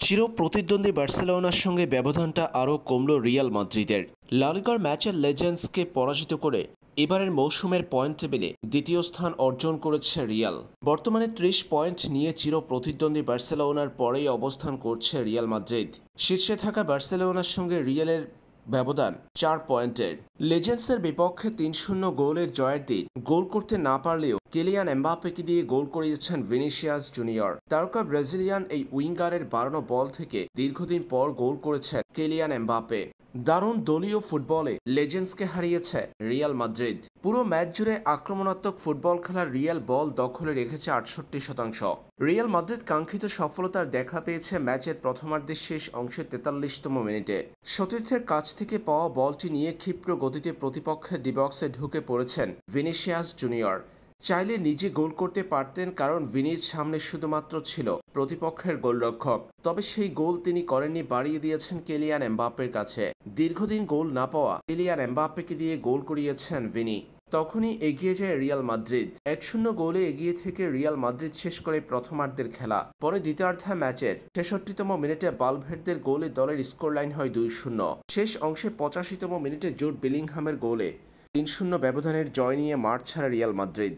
চিরপ্রতিদ্বন্দ্বী বার্সেলোনার সঙ্গে ব্যবধানটা আরও কমল রিয়াল মাদ্রিদের। লা লিগার ম্যাচের লেজেন্ডসকে পরাজিত করে এবারের মৌসুমের পয়েন্ট টেবিলে দ্বিতীয় স্থান অর্জন করেছে রিয়াল। বর্তমানে ৩০ পয়েন্ট নিয়ে চিরপ্রতিদ্বন্দ্বী বার্সেলোনার পরেই অবস্থান করছে রিয়াল মাদ্রিদ। শীর্ষে থাকা বার্সেলোনার সঙ্গে রিয়ালের ব্যবধান ৪ পয়েন্টের। লেজেন্ডসের বিপক্ষে ৩-০ গোলের জয়ের দিন গোল করতে না পারলেও কিলিয়ান এমবাপ্পেকে দিয়ে গোল করিয়েছেন ভিনিসিয়াস জুনিয়র। তারকা ব্রাজিলিয়ান এই উইঙ্গারের বাড়ানো বল থেকে দীর্ঘদিন পর গোল করেছেন কিলিয়ান এমবাপ্পে। দারুণ দলীয় ফুটবলে লেজেন্ডসকে হারিয়েছে রিয়াল মাদ্রিদ। পুরো ম্যাচ জুড়ে আক্রমণাত্মক ফুটবল খেলার রিয়াল বল দখলে রেখেছে ৬৮%। রিয়াল মাদ্রিদ কাঙ্ক্ষিত সফলতার দেখা পেয়েছে ম্যাচের প্রথমার্ধের শেষ অংশের ৪৩তম মিনিটে। সতীর্থের কাছ থেকে পাওয়া বলটি নিয়ে ক্ষিপ্র গতিতে প্রতিপক্ষের ডিবক্সে ঢুকে পড়েছেন ভিনিসিয়াস জুনিয়র। চাইলে নিজে গোল করতে পারতেন, কারণ ভিনির সামনে শুধুমাত্র ছিল প্রতিপক্ষের গোলরক্ষক। তবে সেই গোল তিনি করেননি, বাড়িয়ে দিয়েছেন কিলিয়ান এমবাপ্পের কাছে। দীর্ঘদিন গোল না পাওয়া কিলিয়ান এমবাপ্পেকে দিয়ে গোল করিয়েছেন ভিনি। তখনই এগিয়ে যায় রিয়াল মাদ্রিদ। ১-০ গোলে এগিয়ে থেকে রিয়াল মাদ্রিদ শেষ করে প্রথমার্ধের খেলা। পরে দ্বিতীয়ার্ধে ম্যাচের ৬৬তম মিনিটে বালভের্দের গোলে দলের স্কোর লাইন হয় ২-০। শেষ অংশে ৮৫তম মিনিটে জুড বেলিংহামের গোলে ৩-০ ব্যবধানের জয় নিয়ে মাঠ ছাড়ে রিয়াল মাদ্রিদ।